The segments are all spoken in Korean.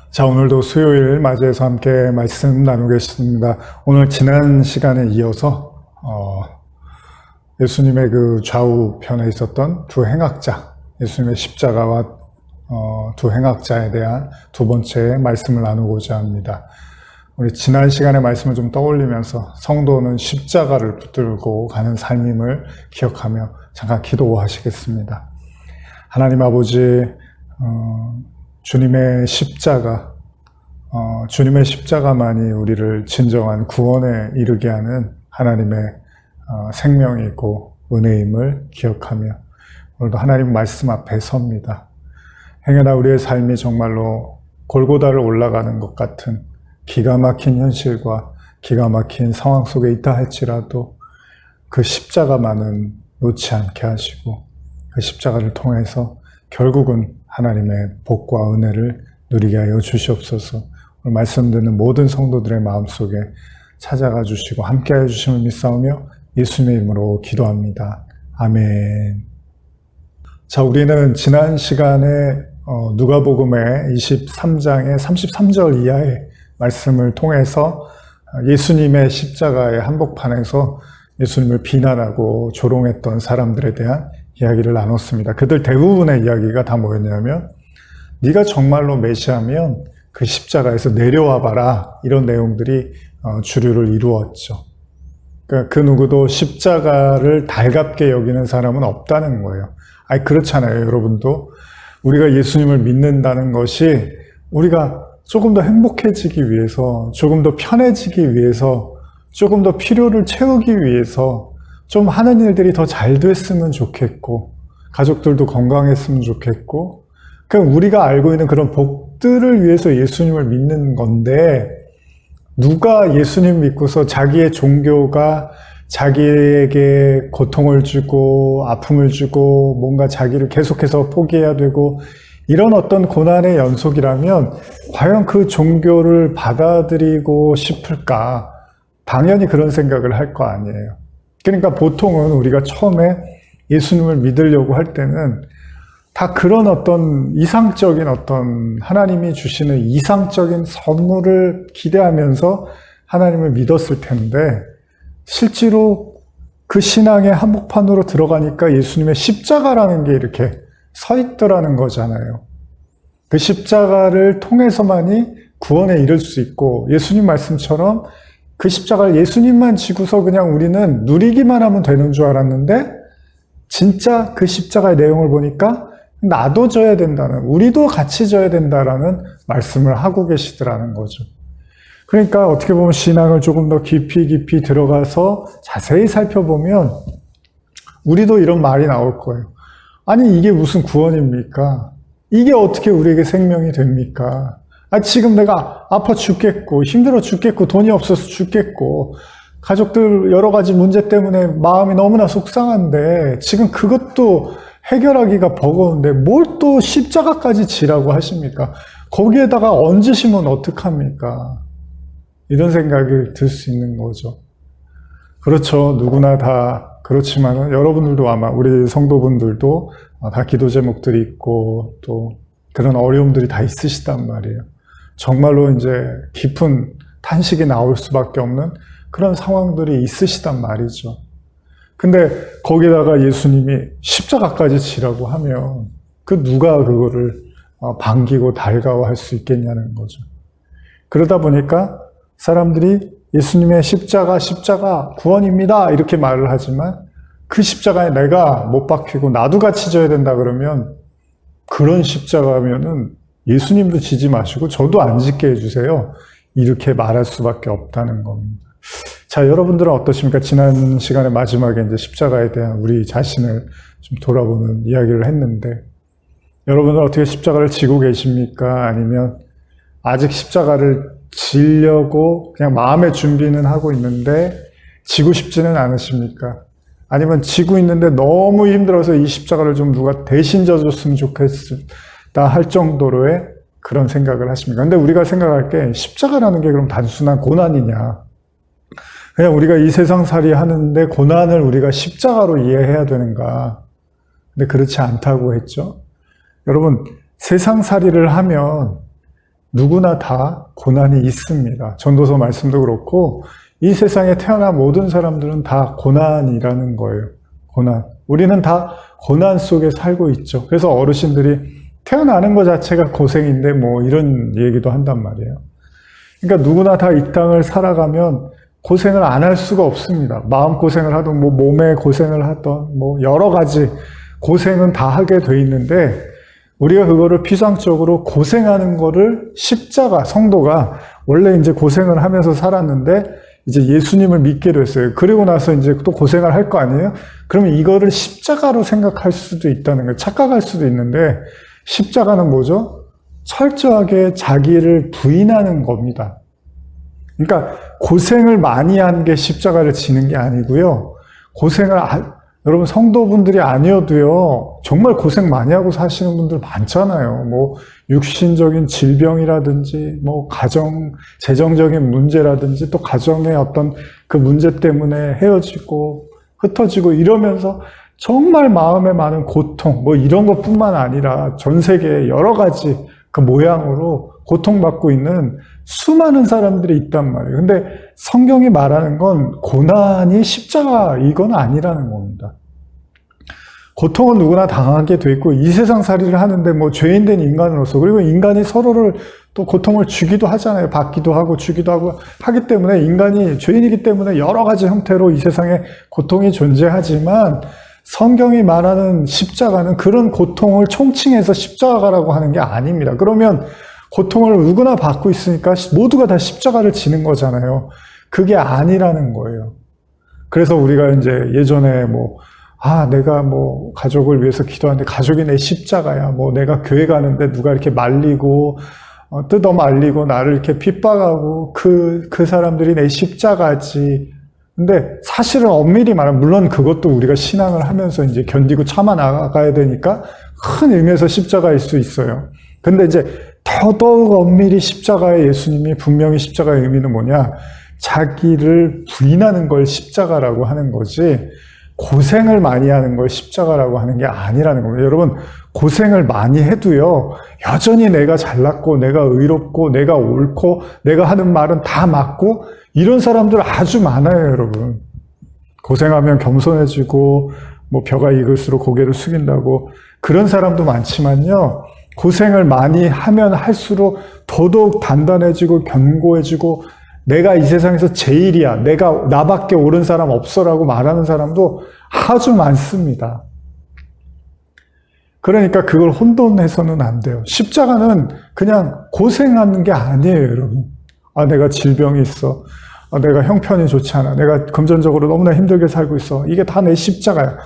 자, 오늘도 수요일 맞이해서 함께 말씀 나누겠습니다. 오늘 지난 시간에 이어서 예수님의 그 좌우편에 있었던 두 행악자, 예수님의 십자가와 두 행악자에 대한 두 번째 말씀을 나누고자 합니다. 우리 지난 시간의 말씀을 좀 떠올리면서 성도는 십자가를 붙들고 가는 삶임을 기억하며 잠깐 기도하시겠습니다. 하나님 아버지, 주님의 십자가만이 우리를 진정한 구원에 이르게 하는 하나님의 생명이고 은혜임을 기억하며 오늘도 하나님 말씀 앞에 섭니다. 행여나 우리의 삶이 정말로 골고다를 올라가는 것 같은 기가 막힌 현실과 기가 막힌 상황 속에 있다 할지라도 그 십자가만은 놓지 않게 하시고 그 십자가를 통해서 결국은 하나님의 복과 은혜를 누리게 하여 주시옵소서. 오늘 말씀 듣는 모든 성도들의 마음속에 찾아가 주시고 함께하여 주심을 믿사오며 예수님의 이름으로 기도합니다. 아멘. 자, 우리는 지난 시간에 누가복음의 23장의 33절 이하의 말씀을 통해서 예수님의 십자가의 한복판에서 예수님을 비난하고 조롱했던 사람들에 대한 이야기를 나눴습니다. 그들 대부분의 이야기가 다 뭐였냐면 네가 정말로 메시아면 그 십자가에서 내려와 봐라, 이런 내용들이 주류를 이루었죠. 그러니까 그 누구도 십자가를 달갑게 여기는 사람은 없다는 거예요. 아니, 그렇잖아요. 여러분도 우리가 예수님을 믿는다는 것이 우리가 조금 더 행복해지기 위해서, 조금 더 편해지기 위해서, 조금 더 필요를 채우기 위해서 좀 하는 일들이 더 잘 됐으면 좋겠고, 가족들도 건강했으면 좋겠고, 그러니까 우리가 알고 있는 그런 복들을 위해서 예수님을 믿는 건데, 누가 예수님 믿고서 자기의 종교가 자기에게 고통을 주고 아픔을 주고 뭔가 자기를 계속해서 포기해야 되고 이런 어떤 고난의 연속이라면 과연 그 종교를 받아들이고 싶을까? 당연히 그런 생각을 할 거 아니에요. 그러니까 보통은 우리가 처음에 예수님을 믿으려고 할 때는 다 그런 어떤 이상적인 어떤 하나님이 주시는 이상적인 선물을 기대하면서 하나님을 믿었을 텐데 실제로 그 신앙의 한복판으로 들어가니까 예수님의 십자가라는 게 이렇게 서 있더라는 거잖아요. 그 십자가를 통해서만이 구원에 이를 수 있고 예수님 말씀처럼 그 십자가를 예수님만 지고서 그냥 우리는 누리기만 하면 되는 줄 알았는데 진짜 그 십자가의 내용을 보니까 나도 져야 된다는, 우리도 같이 져야 된다라는 말씀을 하고 계시더라는 거죠. 그러니까 어떻게 보면 신앙을 조금 더 깊이 들어가서 자세히 살펴보면 우리도 이런 말이 나올 거예요. 아니, 이게 무슨 구원입니까? 이게 어떻게 우리에게 생명이 됩니까? 지금 내가 아파 죽겠고 힘들어 죽겠고 돈이 없어서 죽겠고 가족들 여러 가지 문제 때문에 마음이 너무나 속상한데 지금 그것도 해결하기가 버거운데 뭘 또 십자가까지 지라고 하십니까? 거기에다가 얹으시면 어떡합니까? 이런 생각이 들 수 있는 거죠. 그렇죠. 누구나 다 그렇지만 여러분들도 아마 우리 성도분들도 다 기도 제목들이 있고 또 그런 어려움들이 다 있으시단 말이에요. 정말로 이제 깊은 탄식이 나올 수밖에 없는 그런 상황들이 있으시단 말이죠. 근데 거기다가 예수님이 십자가까지 지라고 하면 그 누가 그거를 반기고 달가워할 수 있겠냐는 거죠. 그러다 보니까 사람들이 예수님의 십자가 구원입니다 이렇게 말을 하지만 그 십자가에 내가 못 박히고 나도 같이 져야 된다 그러면 그런 십자가면은 예수님도 지지 마시고 저도 안 짓게 해주세요 이렇게 말할 수밖에 없다는 겁니다. 자, 여러분들은 어떠십니까? 지난 시간에 마지막에 이제 십자가에 대한 우리 자신을 좀 돌아보는 이야기를 했는데 여러분은 어떻게 십자가를 지고 계십니까? 아니면 아직 십자가를 지려고 그냥 마음의 준비는 하고 있는데 지고 싶지는 않으십니까? 아니면 지고 있는데 너무 힘들어서 이 십자가를 좀 누가 대신 져줬으면 좋겠다 할 정도로의 그런 생각을 하십니까? 근데 우리가 생각할 게 십자가라는 게 그럼 단순한 고난이냐? 그냥 우리가 이 세상살이 하는데 고난을 우리가 십자가로 이해해야 되는가? 근데 그렇지 않다고 했죠. 여러분, 세상살이를 하면 누구나 다 고난이 있습니다. 전도서 말씀도 그렇고 이 세상에 태어난 모든 사람들은 다 고난이라는 거예요. 고난. 우리는 다 고난 속에 살고 있죠. 그래서 어르신들이 태어나는 것 자체가 고생인데 뭐 이런 얘기도 한단 말이에요. 그러니까 누구나 다 이 땅을 살아가면 고생을 안 할 수가 없습니다. 마음고생을 하든 뭐 몸에 고생을 하든 뭐 여러 가지 고생은 다 하게 돼 있는데 우리가 그거를 피상적으로 고생하는 거를 십자가, 성도가 원래 이제 고생을 하면서 살았는데 이제 예수님을 믿게 됐어요. 그리고 나서 이제 또 고생을 할 거 아니에요? 그러면 이거를 십자가로 생각할 수도 있다는 거예요. 착각할 수도 있는데 십자가는 뭐죠? 철저하게 자기를 부인하는 겁니다. 그러니까 고생을 많이 한 게 십자가를 지는 게 아니고요. 여러분 성도분들이 아니어도요. 정말 고생 많이 하고 사시는 분들 많잖아요. 뭐 육신적인 질병이라든지 뭐 재정적인 문제라든지 또 가정의 어떤 그 문제 때문에 헤어지고 흩어지고 이러면서 정말 마음에 많은 고통 뭐 이런 것뿐만 아니라 전 세계에 여러 가지 그 모양으로 고통받고 있는 수많은 사람들이 있단 말이에요. 근데 성경이 말하는 건 고난이 십자가 이건 아니라는 겁니다. 고통은 누구나 당하게 돼 있고 이 세상 살이를 하는데 뭐 죄인된 인간으로서 그리고 인간이 서로를 또 고통을 주기도 하잖아요. 받기도 하고 주기도 하고 하기 때문에 인간이 죄인이기 때문에 여러 가지 형태로 이 세상에 고통이 존재하지만 성경이 말하는 십자가는 그런 고통을 총칭해서 십자가라고 하는 게 아닙니다. 그러면 고통을 누구나 받고 있으니까 모두가 다 십자가를 지는 거잖아요. 그게 아니라는 거예요. 그래서 우리가 이제 예전에 내가 가족을 위해서 기도하는데 가족이 내 십자가야. 내가 교회 가는데 누가 이렇게 말리고, 뜯어 말리고 나를 이렇게 핍박하고 그 사람들이 내 십자가지. 근데 사실은 엄밀히 말하면 물론 그것도 우리가 신앙을 하면서 이제 견디고 참아 나가야 되니까 큰 의미에서 십자가일 수 있어요. 근데 이제 더더욱 엄밀히 십자가의 예수님이 분명히 십자가의 의미는 뭐냐? 자기를 부인하는 걸 십자가라고 하는 거지 고생을 많이 하는 걸 십자가라고 하는 게 아니라는 겁니다. 여러분 고생을 많이 해도요 여전히 내가 잘났고 내가 의롭고 내가 옳고 내가 하는 말은 다 맞고 이런 사람들 아주 많아요. 여러분 고생하면 겸손해지고 벼가 익을수록 고개를 숙인다고 그런 사람도 많지만요 고생을 많이 하면 할수록 더더욱 단단해지고 견고해지고 내가 이 세상에서 제일이야. 나밖에 옳은 사람 없어라고 말하는 사람도 아주 많습니다. 그러니까 그걸 혼돈해서는 안 돼요. 십자가는 그냥 고생하는 게 아니에요, 여러분. 내가 질병이 있어. 내가 형편이 좋지 않아. 내가 금전적으로 너무나 힘들게 살고 있어. 이게 다 내 십자가야.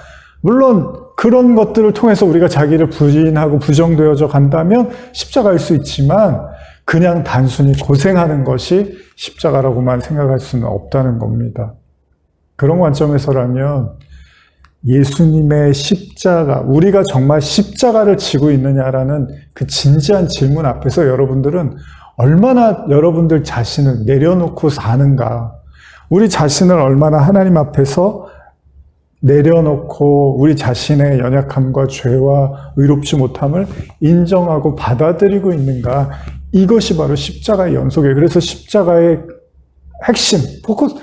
물론 그런 것들을 통해서 우리가 자기를 부인하고 부정되어져 간다면 십자가일 수 있지만 그냥 단순히 고생하는 것이 십자가라고만 생각할 수는 없다는 겁니다. 그런 관점에서라면 예수님의 십자가, 우리가 정말 십자가를 지고 있느냐라는 그 진지한 질문 앞에서 여러분들은 얼마나 여러분들 자신을 내려놓고 사는가, 우리 자신을 얼마나 하나님 앞에서 내려놓고 우리 자신의 연약함과 죄와 의롭지 못함을 인정하고 받아들이고 있는가, 이것이 바로 십자가의 연속이에요. 그래서 십자가의 핵심, 포커스,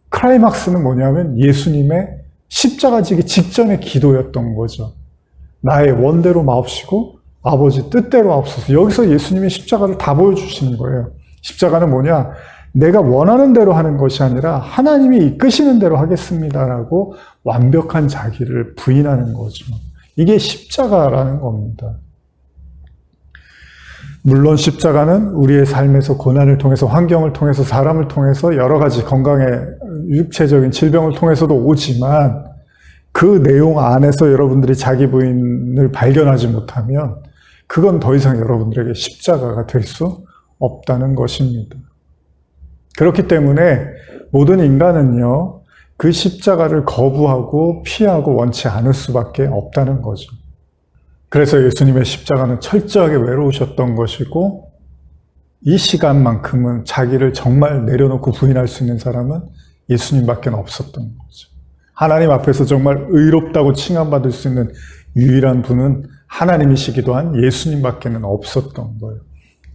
클라이막스는 뭐냐면 예수님의 십자가 지기 직전의 기도였던 거죠. 나의 원대로 마옵시고 아버지 뜻대로 하옵소서. 여기서 예수님이 십자가를 다 보여주시는 거예요. 십자가는 뭐냐? 내가 원하는 대로 하는 것이 아니라 하나님이 이끄시는 대로 하겠습니다라고 완벽한 자기를 부인하는 거죠. 이게 십자가라는 겁니다. 물론 십자가는 우리의 삶에서 고난을 통해서, 환경을 통해서, 사람을 통해서 여러 가지 건강의 육체적인 질병을 통해서도 오지만 그 내용 안에서 여러분들이 자기 부인을 발견하지 못하면 그건 더 이상 여러분들에게 십자가가 될 수 없다는 것입니다. 그렇기 때문에 모든 인간은요, 그 십자가를 거부하고 피하고 원치 않을 수밖에 없다는 거죠. 그래서 예수님의 십자가는 철저하게 외로우셨던 것이고 이 시간만큼은 자기를 정말 내려놓고 부인할 수 있는 사람은 예수님밖에 없었던 거죠. 하나님 앞에서 정말 의롭다고 칭함받을 수 있는 유일한 분은 하나님이시기도 한 예수님밖에 없었던 거예요.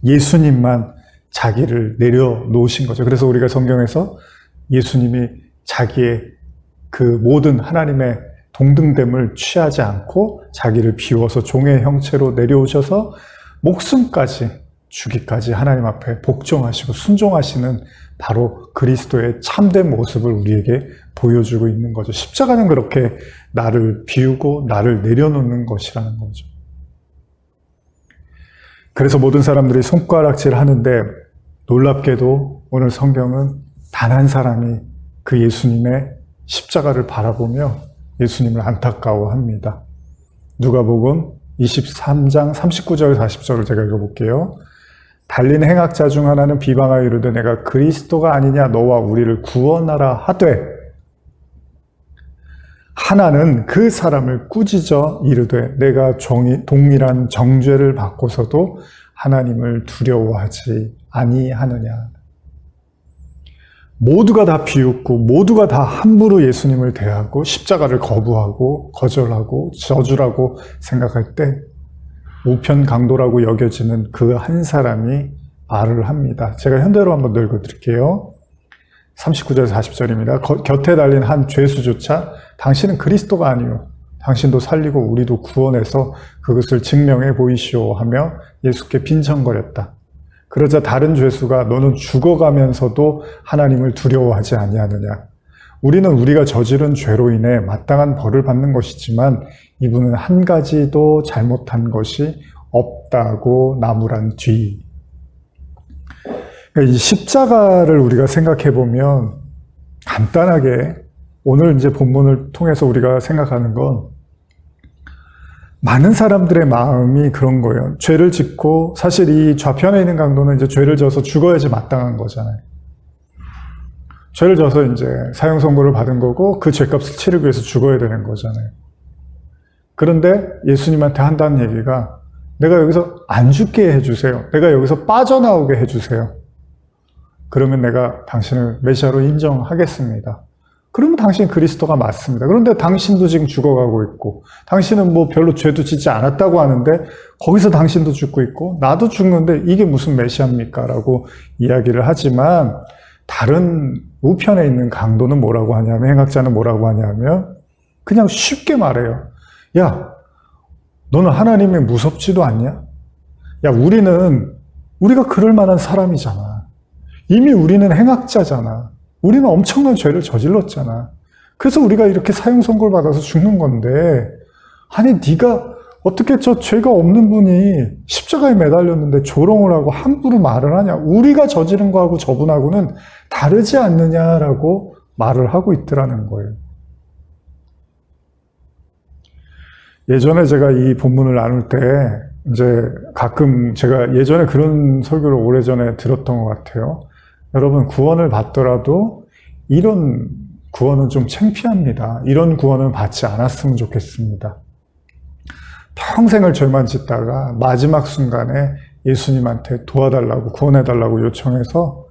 예수님만 자기를 내려놓으신 거죠. 그래서 우리가 성경에서 예수님이 자기의 그 모든 하나님의 동등됨을 취하지 않고 자기를 비워서 종의 형체로 내려오셔서 목숨까지 주기까지 하나님 앞에 복종하시고 순종하시는 바로 그리스도의 참된 모습을 우리에게 보여주고 있는 거죠. 십자가는 그렇게 나를 비우고 나를 내려놓는 것이라는 거죠. 그래서 모든 사람들이 손가락질 하는데 놀랍게도 오늘 성경은 단 한 사람이 그 예수님의 십자가를 바라보며 예수님을 안타까워합니다. 누가복음 23장 39절 40절을 제가 읽어볼게요. 달린 행악자 중 하나는 비방하여 이르되 내가 그리스도가 아니냐 너와 우리를 구원하라 하되 하나는 그 사람을 꾸짖어 이르되 내가 동일한 정죄를 받고서도 하나님을 두려워하지 아니하느냐. 모두가 다 비웃고 모두가 다 함부로 예수님을 대하고 십자가를 거부하고 거절하고 저주라고 생각할 때 우편 강도라고 여겨지는 그 한 사람이 말을 합니다. 제가 현대로 한번 읽어드릴게요. 39절 40절입니다. 곁에 달린 한 죄수조차 당신은 그리스도가 아니요 당신도 살리고 우리도 구원해서 그것을 증명해 보이시오 하며 예수께 빈청거렸다. 그러자 다른 죄수가 너는 죽어가면서도 하나님을 두려워하지 아니하느냐. 우리는 우리가 저지른 죄로 인해 마땅한 벌을 받는 것이지만 이분은 한 가지도 잘못한 것이 없다고 나무란 뒤. 이 십자가를 우리가 생각해 보면 간단하게 오늘 이제 본문을 통해서 우리가 생각하는 건 많은 사람들의 마음이 그런 거예요. 죄를 짓고 사실 이 좌편에 있는 강도는 이제 죄를 져서 죽어야지 마땅한 거잖아요. 죄를 져서 이제 사형 선고를 받은 거고 그 죄값을 치르기 위해서 죽어야 되는 거잖아요. 그런데 예수님한테 한다는 얘기가 내가 여기서 안 죽게 해주세요. 내가 여기서 빠져나오게 해주세요. 그러면 내가 당신을 메시아로 인정하겠습니다. 그러면 당신 그리스도가 맞습니다. 그런데 당신도 지금 죽어가고 있고 당신은 뭐 별로 죄도 짓지 않았다고 하는데 거기서 당신도 죽고 있고 나도 죽는데 이게 무슨 메시아입니까? 라고 이야기를 하지만 다른 우편에 있는 강도는 뭐라고 하냐면 행악자는 뭐라고 하냐면 그냥 쉽게 말해요. 야, 너는 하나님이 무섭지도 않냐? 야, 우리가 그럴 만한 사람이잖아. 이미 우리는 행악자잖아. 우리는 엄청난 죄를 저질렀잖아. 그래서 우리가 이렇게 사형 선고를 받아서 죽는 건데 아니 네가 어떻게 저 죄가 없는 분이 십자가에 매달렸는데 조롱을 하고 함부로 말을 하냐. 우리가 저지른 거하고 저분하고는 다르지 않느냐라고 말을 하고 있더라는 거예요. 예전에 제가 이 본문을 나눌 때 이제 가끔 제가 예전에 그런 설교를 오래전에 들었던 것 같아요. 여러분 구원을 받더라도 이런 구원은 좀 창피합니다. 이런 구원을 받지 않았으면 좋겠습니다. 평생을 죄만 짓다가 마지막 순간에 예수님한테 도와달라고 구원해달라고 요청해서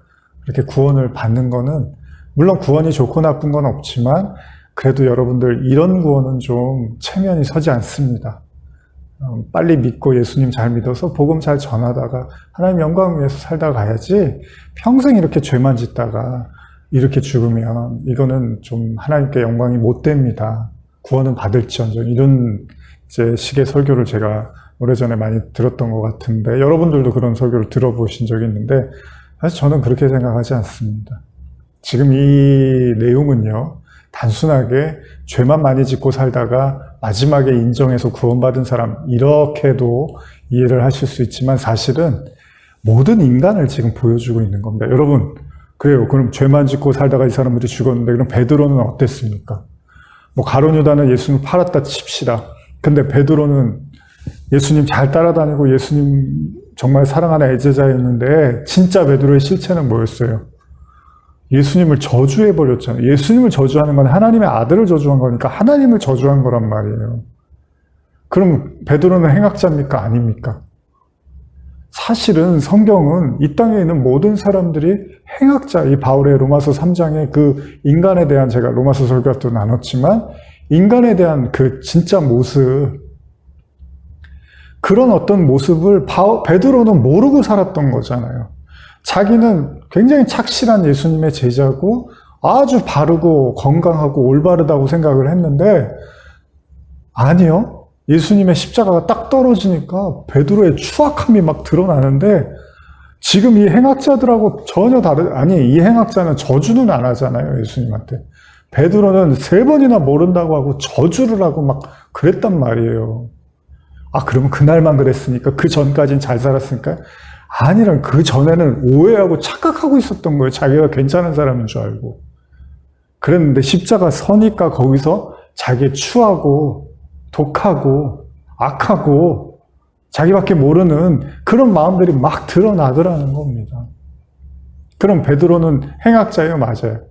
이렇게 구원을 받는 거는 물론 구원이 좋고 나쁜 건 없지만 그래도 여러분들 이런 구원은 좀 체면이 서지 않습니다. 빨리 믿고 예수님 잘 믿어서 복음 잘 전하다가 하나님 영광을 위해서 살다가 가야지 평생 이렇게 죄만 짓다가 이렇게 죽으면 이거는 좀 하나님께 영광이 못 됩니다. 구원은 받을지언정 이런 이제 식의 설교를 제가 오래전에 많이 들었던 것 같은데 여러분들도 그런 설교를 들어보신 적이 있는데 사실 저는 그렇게 생각하지 않습니다. 지금 이 내용은요. 단순하게 죄만 많이 짓고 살다가 마지막에 인정해서 구원받은 사람 이렇게도 이해를 하실 수 있지만 사실은 모든 인간을 지금 보여주고 있는 겁니다. 여러분 그래요. 그럼 죄만 짓고 살다가 이 사람들이 죽었는데 그럼 베드로는 어땠습니까? 뭐 가룟 유다는 예수님 팔았다 칩시다. 근데 베드로는 예수님 잘 따라다니고 예수님 정말 사랑하는 애제자였는데 진짜 베드로의 실체는 뭐였어요? 예수님을 저주해버렸잖아요. 예수님을 저주하는 건 하나님의 아들을 저주한 거니까 하나님을 저주한 거란 말이에요. 그럼 베드로는 행악자입니까? 아닙니까? 사실은 성경은 이 땅에 있는 모든 사람들이 행악자, 이 바울의 로마서 3장에 그 인간에 대한 제가 로마서 설교도 나눴지만 인간에 대한 그 진짜 모습 그런 어떤 모습을 베드로는 모르고 살았던 거잖아요. 자기는 굉장히 착실한 예수님의 제자고 아주 바르고 건강하고 올바르다고 생각을 했는데 아니요. 예수님의 십자가가 딱 떨어지니까 베드로의 추악함이 막 드러나는데 지금 이 행악자들하고 전혀 아니, 이 행악자는 저주는 안 하잖아요, 예수님한테. 베드로는 3번이나 모른다고 하고 저주를 하고 막 그랬단 말이에요. 아, 그러면 그날만 그랬으니까 그 전까진 잘 살았으니까? 아니란, 그 전에는 오해하고 착각하고 있었던 거예요. 자기가 괜찮은 사람인 줄 알고. 그랬는데 십자가 서니까 거기서 자기의 추하고 독하고 악하고 자기밖에 모르는 그런 마음들이 막 드러나더라는 겁니다. 그럼 베드로는 행악자예요? 맞아요.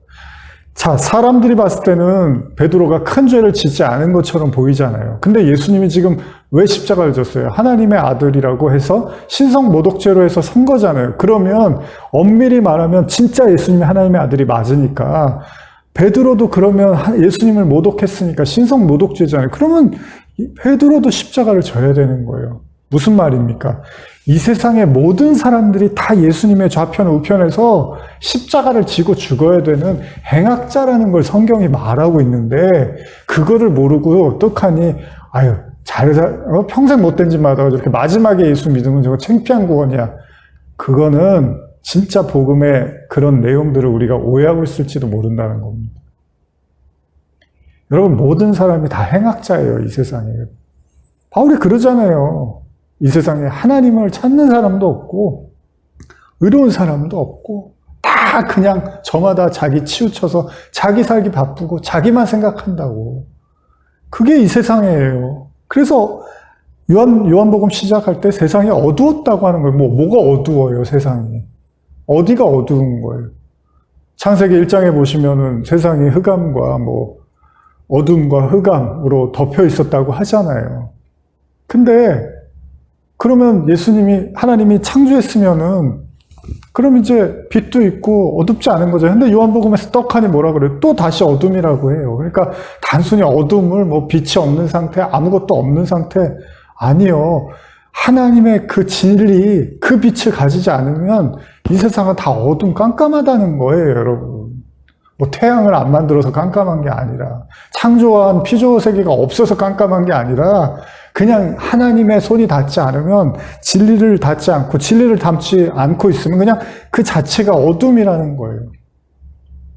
자, 사람들이 봤을 때는 베드로가 큰 죄를 짓지 않은 것처럼 보이잖아요. 근데 예수님이 지금 왜 십자가를 졌어요? 하나님의 아들이라고 해서 신성모독죄로 해서 선 거잖아요. 그러면 엄밀히 말하면 진짜 예수님이 하나님의 아들이 맞으니까 베드로도 그러면 예수님을 모독했으니까 신성모독죄잖아요. 그러면 베드로도 십자가를 져야 되는 거예요. 무슨 말입니까? 이 세상의 모든 사람들이 다 예수님의 좌편 우편에서 십자가를 지고 죽어야 되는 행악자라는 걸 성경이 말하고 있는데 그거를 모르고 어떡하니 아유 평생 못된 짓 하다가 저렇게 마지막에 예수 믿으면 저거 창피한 구원이야. 그거는 진짜 복음의 그런 내용들을 우리가 오해하고 있을지도 모른다는 겁니다. 여러분, 모든 사람이 다 행악자예요, 이 세상에. 바울이 그러잖아요. 이 세상에 하나님을 찾는 사람도 없고 의로운 사람도 없고 다 그냥 저마다 자기 치우쳐서 자기 살기 바쁘고 자기만 생각한다고. 그게 이 세상이에요. 그래서 요한복음 시작할 때 세상이 어두웠다고 하는 거예요. 뭐가 어두워요, 세상이. 어디가 어두운 거예요? 창세기 1장에 보시면은 세상이 흑암과 어둠과 흑암으로 덮여 있었다고 하잖아요. 근데 그러면 하나님이 창조했으면은 그럼 이제 빛도 있고 어둡지 않은 거죠. 근데 요한복음에서 떡하니 뭐라 그래요? 또 다시 어둠이라고 해요. 그러니까 단순히 어둠을 빛이 없는 상태, 아무것도 없는 상태 아니요. 하나님의 그 진리, 그 빛을 가지지 않으면 이 세상은 다 어둠 깜깜하다는 거예요, 여러분. 태양을 안 만들어서 깜깜한 게 아니라 창조한 피조 세계가 없어서 깜깜한 게 아니라 그냥 하나님의 손이 닿지 않으면 진리를 닿지 않고 진리를 담지 않고 있으면 그냥 그 자체가 어둠이라는 거예요.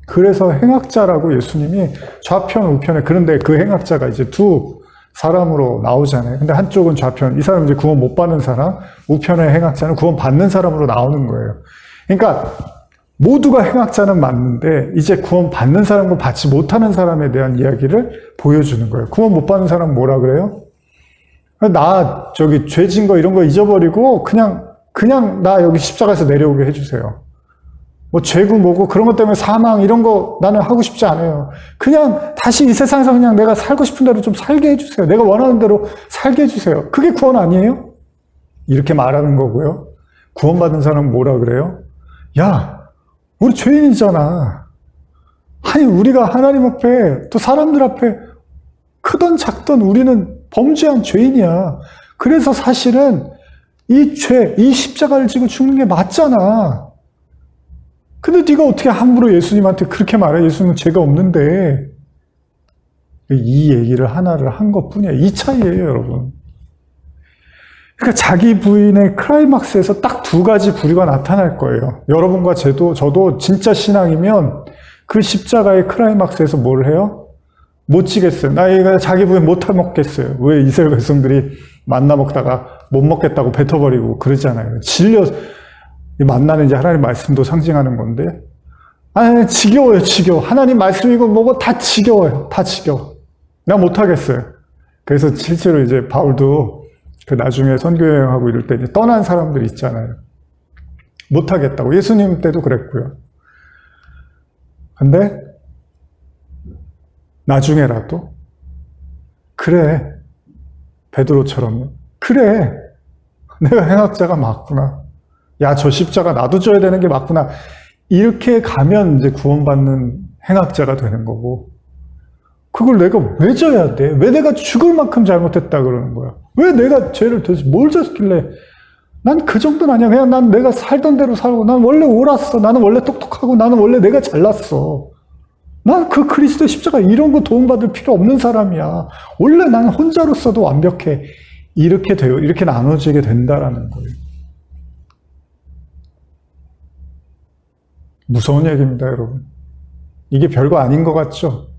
그래서 행악자라고 예수님이 좌편 우편에 그런데 그 행악자가 이제 두 사람으로 나오잖아요. 근데 한쪽은 좌편, 이 사람은 이제 구원 못 받는 사람, 우편의 행악자는 구원 받는 사람으로 나오는 거예요. 그러니까 모두가 행악자는 맞는데 이제 구원 받는 사람과 받지 못하는 사람에 대한 이야기를 보여주는 거예요. 구원 못 받는 사람은 뭐라 그래요? 나 죄 진 거 이런 거 잊어버리고 그냥 나 여기 십자가에서 내려오게 해주세요. 죄고 뭐고 그런 것 때문에 사망 이런 거 나는 하고 싶지 않아요. 그냥 다시 이 세상에서 그냥 내가 살고 싶은 대로 좀 살게 해주세요. 내가 원하는 대로 살게 해주세요. 그게 구원 아니에요? 이렇게 말하는 거고요. 구원받은 사람은 뭐라 그래요? 야, 우리 죄인이잖아. 아니, 우리가 하나님 앞에 또 사람들 앞에 크던 작던 우리는 범죄한 죄인이야. 그래서 사실은 이 십자가를 지고 죽는 게 맞잖아. 근데 네가 어떻게 함부로 예수님한테 그렇게 말해? 예수님은 죄가 없는데. 이 얘기를 하나를 한 것뿐이야. 이 차이예요, 여러분. 그러니까 자기 부인의 클라이막스에서 딱 2가지 부류가 나타날 거예요. 여러분과 저도 진짜 신앙이면 그 십자가의 클라이막스에서 뭘 해요? 못 지겠어요. 나 자기 부인 못 먹겠어요. 왜 이스라엘 백성들이 만나 먹다가 못 먹겠다고 뱉어버리고 그러잖아요. 만나는 이제 하나님 말씀도 상징하는 건데, 지겨워요, 지겨워. 하나님 말씀이고 뭐고 다 지겨워요. 다 지겨워. 나 못하겠어요. 그래서 실제로 이제 바울도 나중에 선교여행하고 이럴 때 이제 떠난 사람들 있잖아요. 못하겠다고. 예수님 때도 그랬고요. 근데 나중에라도 그래, 베드로처럼 그래, 내가 행악자가 맞구나. 야, 저 십자가 나도 져야 되는 게 맞구나. 이렇게 가면 이제 구원받는 행악자가 되는 거고, 그걸 내가 왜 져야 돼? 왜 내가 죽을 만큼 잘못했다 그러는 거야? 왜 내가 죄를 도대체 뭘 졌길래? 난 그 정도는 아니야. 그냥 난 내가 살던 대로 살고, 난 원래 옳았어. 나는 원래 똑똑하고, 나는 원래 내가 잘났어. 난 그 그리스도의 십자가 이런 거 도움받을 필요 없는 사람이야. 원래 난 혼자로서도 완벽해. 이렇게 돼요. 이렇게 나눠지게 된다라는 거예요. 무서운 얘기입니다, 여러분. 이게 별거 아닌 것 같죠?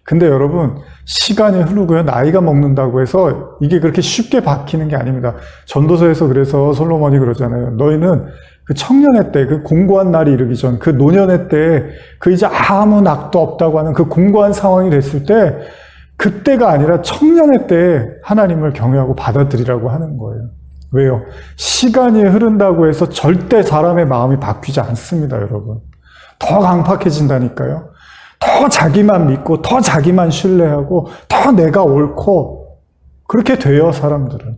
근데 여러분, 시간이 흐르고요, 나이가 먹는다고 해서 이게 그렇게 쉽게 바뀌는 게 아닙니다. 전도서에서 그래서 솔로몬이 그러잖아요. 너희는 그 청년의 때, 그 공고한 날이 이르기 전, 그 노년의 때, 그 이제 아무 낙도 없다고 하는 그 공고한 상황이 됐을 때, 그때가 아니라 청년의 때 하나님을 경외하고 받아들이라고 하는 거예요. 왜요? 시간이 흐른다고 해서 절대 사람의 마음이 바뀌지 않습니다, 여러분. 더 강팍해진다니까요. 더 자기만 믿고, 더 자기만 신뢰하고, 더 내가 옳고, 그렇게 돼요, 사람들은.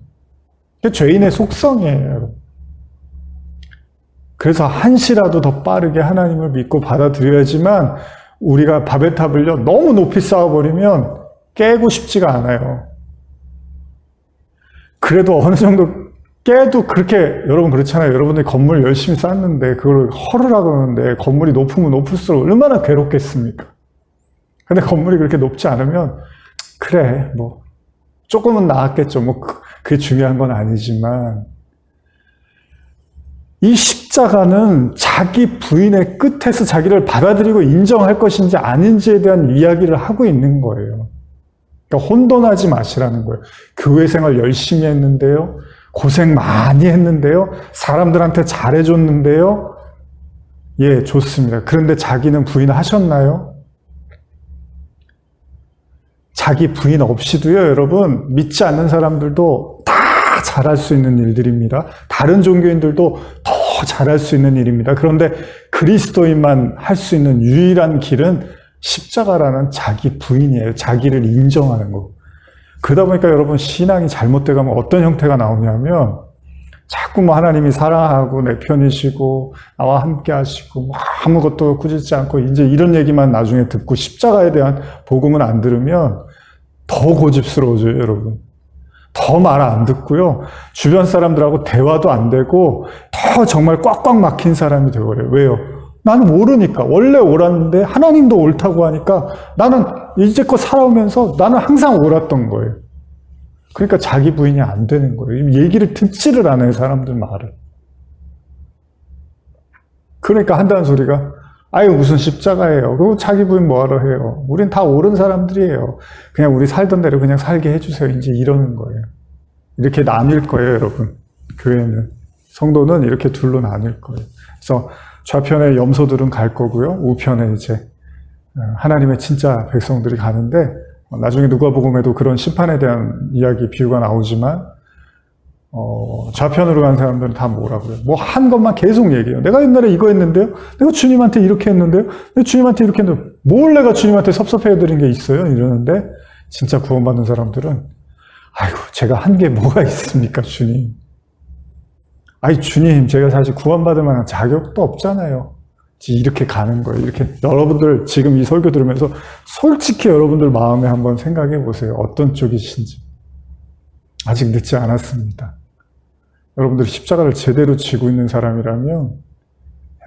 그게 죄인의 속성이에요, 여러분. 그래서 한시라도 더 빠르게 하나님을 믿고 받아들여야지만, 우리가 바벨탑을요, 너무 높이 쌓아버리면 깨고 싶지가 않아요. 그래도 어느 정도 깨도 그렇게, 여러분 그렇잖아요. 여러분들이 건물 열심히 쌓는데 그걸 헐으라고 하는데 건물이 높으면 높을수록 얼마나 괴롭겠습니까? 근데 건물이 그렇게 높지 않으면 그래 뭐 조금은 나았겠죠. 뭐 그게 중요한 건 아니지만 이 십자가는 자기 부인의 끝에서 자기를 받아들이고 인정할 것인지 아닌지에 대한 이야기를 하고 있는 거예요. 그러니까 혼돈하지 마시라는 거예요. 교회 생활 열심히 했는데요. 고생 많이 했는데요. 사람들한테 잘해줬는데요. 예, 좋습니다. 그런데 자기는 부인하셨나요? 자기 부인 없이도요, 여러분, 믿지 않는 사람들도 다 잘할 수 있는 일들입니다. 다른 종교인들도 더 잘할 수 있는 일입니다. 그런데 그리스도인만 할 수 있는 유일한 길은 십자가라는 자기 부인이에요. 자기를 인정하는 거. 그러다 보니까 여러분 신앙이 잘못돼 가면 어떤 형태가 나오냐면 자꾸 뭐 하나님이 사랑하고 내 편이시고 나와 함께 하시고 뭐 아무것도 꾸짖지 않고 이제 이런 얘기만 나중에 듣고 십자가에 대한 복음은 안 들으면 더 고집스러워져요, 여러분. 더 말 안 듣고요. 주변 사람들하고 대화도 안 되고 더 정말 꽉꽉 막힌 사람이 되어버려요. 왜요? 나는 모르니까. 원래 옳았는데 하나님도 옳다고 하니까 나는 이제껏 살아오면서 나는 항상 옳았던 거예요. 그러니까 자기 부인이 안 되는 거예요. 얘기를 듣지를 않아요, 사람들 말을. 그러니까 한다는 소리가 아유 무슨 십자가예요. 그리고 자기 부인 뭐하러 해요. 우린 다 옳은 사람들이에요. 그냥 우리 살던 대로 그냥 살게 해주세요. 이제 이러는 거예요. 이렇게 나뉠 거예요, 여러분. 교회는. 성도는 이렇게 둘로 나뉠 거예요. 그래서 좌편에 염소들은 갈 거고요. 우편에 이제 하나님의 진짜 백성들이 가는데 나중에 누가복음에도 그런 심판에 대한 이야기 비유가 나오지만 좌편으로 간 사람들은 다 뭐라 그래요? 뭐 한 것만 계속 얘기해요. 내가 옛날에 이거 했는데요. 내가 주님한테 이렇게 했는데요. 내가 주님한테 이렇게 했는데 뭘 내가 주님한테 섭섭해드린 게 있어요? 이러는데 진짜 구원받는 사람들은 아이고 제가 한 게 뭐가 있습니까, 주님? 아이 주님 제가 사실 구원받을 만한 자격도 없잖아요. 이렇게 가는 거예요. 이렇게 여러분들 지금 이 설교 들으면서 솔직히 여러분들 마음에 한번 생각해 보세요. 어떤 쪽이신지. 아직 늦지 않았습니다. 여러분들이 십자가를 제대로 지고 있는 사람이라면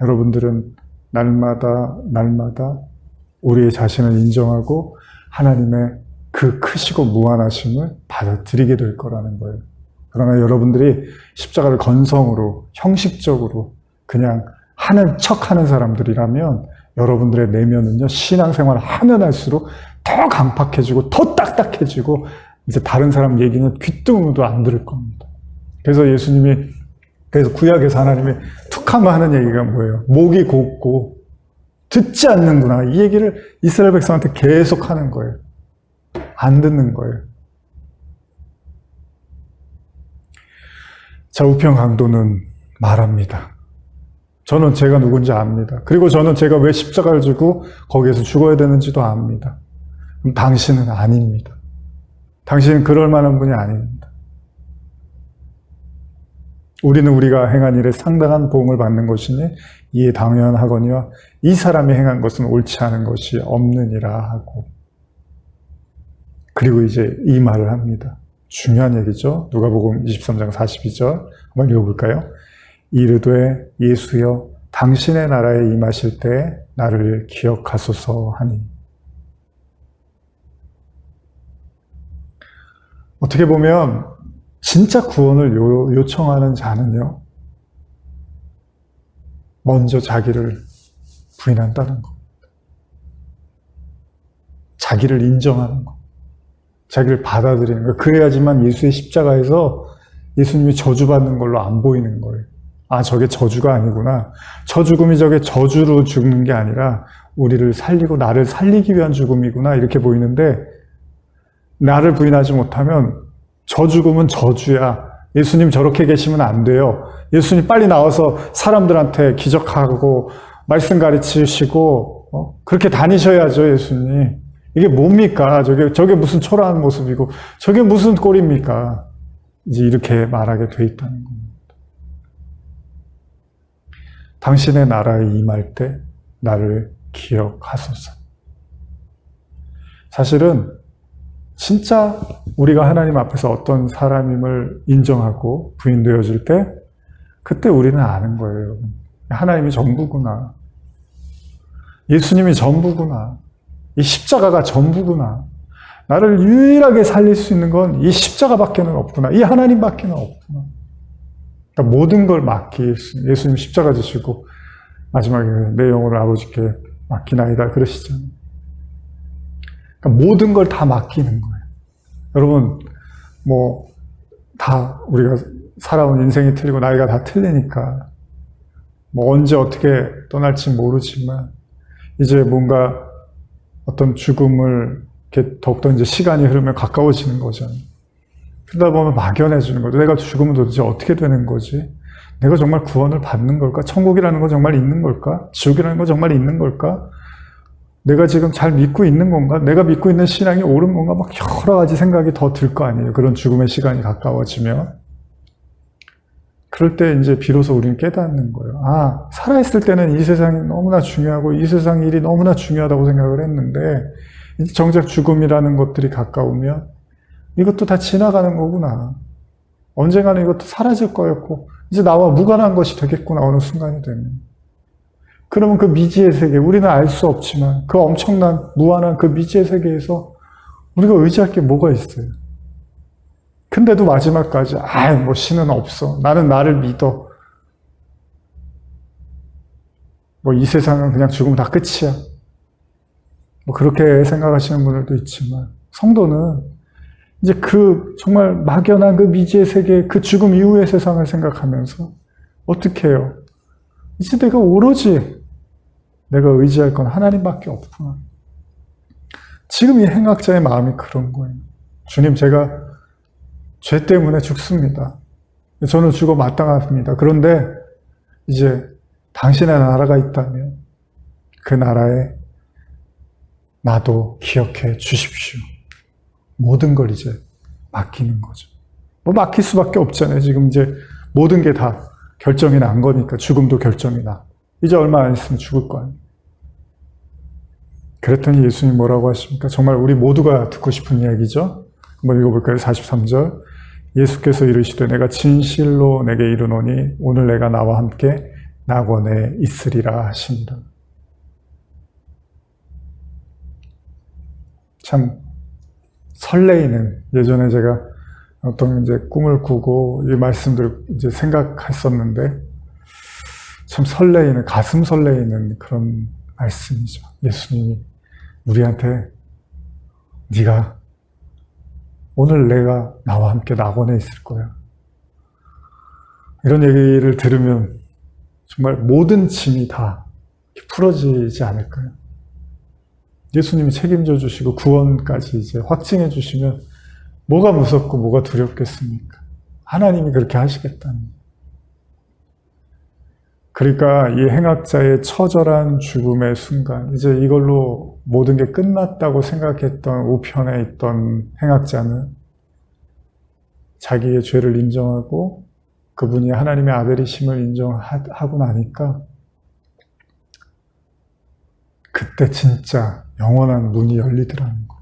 여러분들은 날마다 우리의 자신을 인정하고 하나님의 그 크시고 무한하심을 받아들이게 될 거라는 거예요. 그러나 여러분들이 십자가를 건성으로 형식적으로 그냥 하는 척하는 사람들이라면 여러분들의 내면은요 신앙생활을 하면 할수록 더 강팍해지고 더 딱딱해지고 이제 다른 사람 얘기는 귀뚱도 안 들을 겁니다. 그래서 예수님이 그래서 구약에서 하나님이 툭 하면 하는 얘기가 뭐예요? 목이 곱고 듣지 않는구나. 이 얘기를 이스라엘 백성한테 계속 하는 거예요. 안 듣는 거예요. 자, 우편 강도는 말합니다. 저는 제가 누군지 압니다. 그리고 저는 제가 왜 십자가를 지고 거기에서 죽어야 되는지도 압니다. 그럼 당신은 아닙니다. 당신은 그럴 만한 분이 아닙니다. 우리는 우리가 행한 일에 상당한 보응을 받는 것이니 이에 당연하거니와 이 사람이 행한 것은 옳지 않은 것이 없느니라 하고 그리고 이제 이 말을 합니다. 중요한 얘기죠. 누가복음 23장 42절 한번 읽어볼까요? 이르되 예수여 당신의 나라에 임하실 때 나를 기억하소서 하니. 어떻게 보면 진짜 구원을 요청하는 자는요, 먼저 자기를 부인한다는 거. 자기를 인정하는 거. 자기를 받아들이는 거. 그래야지만 예수의 십자가에서 예수님이 저주받는 걸로 안 보이는 거예요. 아, 저게 저주가 아니구나. 저 죽음이 저게 저주로 죽는 게 아니라 우리를 살리고 나를 살리기 위한 죽음이구나. 이렇게 보이는데, 나를 부인하지 못하면 저 죽음은 저주야. 예수님 저렇게 계시면 안 돼요. 예수님 빨리 나와서 사람들한테 기적하고 말씀 가르치시고 그렇게 다니셔야죠, 예수님. 이게 뭡니까? 저게 무슨 초라한 모습이고 저게 무슨 꼴입니까? 이제 이렇게 말하게 돼 있다는 겁니다. 당신의 나라에 임할 때 나를 기억하소서. 사실은 진짜 우리가 하나님 앞에서 어떤 사람임을 인정하고 부인되어질 때 그때 우리는 아는 거예요, 여러분. 하나님이 전부구나. 예수님이 전부구나. 이 십자가가 전부구나. 나를 유일하게 살릴 수 있는 건 이 십자가밖에는 없구나. 이 하나님밖에는 없구나. 그러니까 모든 걸 맡길 수 있는, 예수님 십자가 지시고 마지막에 내 영혼을 아버지께 맡기나이다 그러시잖아요. 그러니까 모든 걸 다 맡기는 거예요. 여러분, 다 우리가 살아온 인생이 틀리고 나이가 다 틀리니까 언제 어떻게 떠날지 모르지만 이제 뭔가 어떤 죽음을 이렇게 더욱더 이제 시간이 흐르면 가까워지는 거잖아요. 그러다 보면 막연해지는 거죠. 내가 죽으면 도대체 어떻게 되는 거지? 내가 정말 구원을 받는 걸까? 천국이라는 건 정말 있는 걸까? 지옥이라는 건 정말 있는 걸까? 내가 지금 잘 믿고 있는 건가? 내가 믿고 있는 신앙이 옳은 건가? 막 여러 가지 생각이 더 들 거 아니에요. 그런 죽음의 시간이 가까워지면. 그럴 때 이제 비로소 우리는 깨닫는 거예요. 아, 살아있을 때는 이 세상이 너무나 중요하고 이 세상 일이 너무나 중요하다고 생각을 했는데 이제 정작 죽음이라는 것들이 가까우면 이것도 다 지나가는 거구나. 언젠가는 이것도 사라질 거였고 이제 나와 무관한 것이 되겠구나. 어느 순간이 되면. 그러면 그 미지의 세계, 우리는 알 수 없지만 그 엄청난 무한한 그 미지의 세계에서 우리가 의지할 게 뭐가 있어요? 근데도 마지막까지 신은 없어. 나는 나를 믿어. 이 세상은 그냥 죽으면 다 끝이야. 그렇게 생각하시는 분들도 있지만 성도는 이제 그 정말 막연한 그 미지의 세계, 그 죽음 이후의 세상을 생각하면서 어떻게 해요? 이제 내가 오로지 내가 의지할 건 하나님밖에 없구나. 지금 이 행악자의 마음이 그런 거예요. 주님, 제가 죄 때문에 죽습니다. 저는 죽어 마땅합니다. 그런데 이제 당신의 나라가 있다면 그 나라에 나도 기억해 주십시오. 모든 걸 이제 맡기는 거죠. 맡길 수밖에 없잖아요. 지금 이제 모든 게 다 결정이 난 거니까. 죽음도 결정이 나. 이제 얼마 안 있으면 죽을 거 아니에요. 그랬더니 예수님이 뭐라고 하십니까? 정말 우리 모두가 듣고 싶은 이야기죠. 한번 읽어볼까요? 43절. 예수께서 이르시되 내가 진실로 내게 이르노니 오늘 내가 나와 함께 낙원에 있으리라 하시니라. 참 설레이는, 예전에 제가 어떤 이제 꿈을 꾸고 이 말씀들 이제 생각했었는데 참 설레이는, 가슴 설레이는 그런 말씀이죠. 예수님이 우리한테 네가 오늘 내가 나와 함께 낙원에 있을 거야. 이런 얘기를 들으면 정말 모든 짐이 다 풀어지지 않을까요? 예수님이 책임져 주시고 구원까지 이제 확증해 주시면 뭐가 무섭고 뭐가 두렵겠습니까? 하나님이 그렇게 하시겠다는. 그러니까 이 행악자의 처절한 죽음의 순간, 이제 이걸로 모든 게 끝났다고 생각했던 우편에 있던 행악자는 자기의 죄를 인정하고 그분이 하나님의 아들이심을 인정하고 나니까 그때 진짜 영원한 문이 열리더라는 거예요.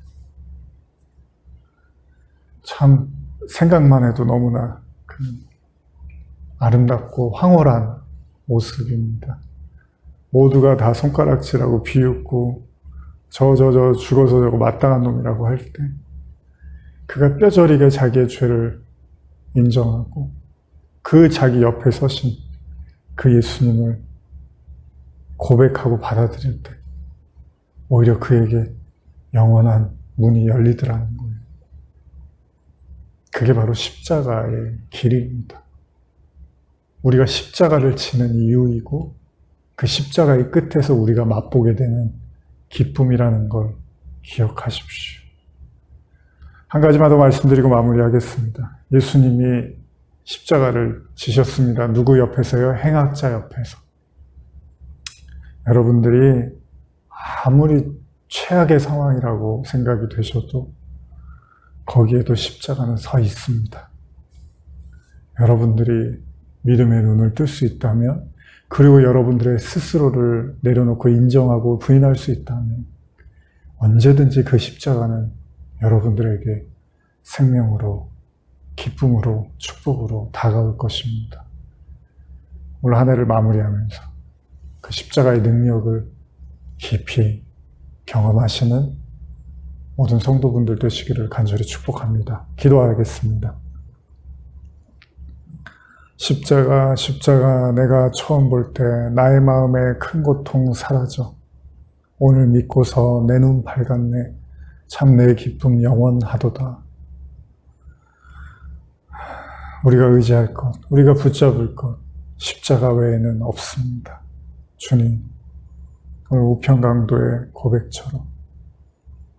참 생각만 해도 너무나 아름답고 황홀한 모습입니다. 모두가 다 손가락질하고 비웃고 저 죽어서 저거 마땅한 놈이라고 할 때 그가 뼈저리게 자기의 죄를 인정하고 그 자기 옆에 서신 그 예수님을 고백하고 받아들일 때 오히려 그에게 영원한 문이 열리더라는 거예요. 그게 바로 십자가의 길입니다. 우리가 십자가를 지는 이유이고 그 십자가의 끝에서 우리가 맛보게 되는 기쁨이라는 걸 기억하십시오. 한 가지만 더 말씀드리고 마무리하겠습니다. 예수님이 십자가를 지셨습니다. 누구 옆에서요? 행악자 옆에서. 여러분들이 아무리 최악의 상황이라고 생각이 되셔도 거기에도 십자가는 서 있습니다. 여러분들이 믿음의 눈을 뜰 수 있다면, 그리고 여러분들의 스스로를 내려놓고 인정하고 부인할 수 있다면 언제든지 그 십자가는 여러분들에게 생명으로, 기쁨으로, 축복으로 다가올 것입니다. 오늘 한 해를 마무리하면서 그 십자가의 능력을 깊이 경험하시는 모든 성도분들 되시기를 간절히 축복합니다. 기도하겠습니다. 십자가, 십자가, 내가 처음 볼 때 나의 마음에 큰 고통 사라져. 오늘 믿고서 내 눈 밝았네. 참 내 기쁨 영원하도다. 우리가 의지할 것, 우리가 붙잡을 것, 십자가 외에는 없습니다. 주님, 오늘 우편강도의 고백처럼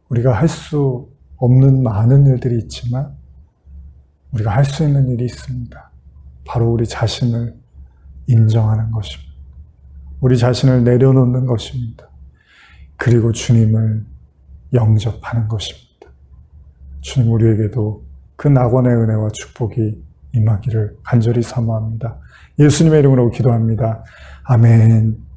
우리가 할 수 없는 많은 일들이 있지만 우리가 할 수 있는 일이 있습니다. 바로 우리 자신을 인정하는 것입니다. 우리 자신을 내려놓는 것입니다. 그리고 주님을 영접하는 것입니다. 주님, 우리에게도 그 낙원의 은혜와 축복이 임하기를 간절히 사모합니다. 예수님의 이름으로 기도합니다. 아멘.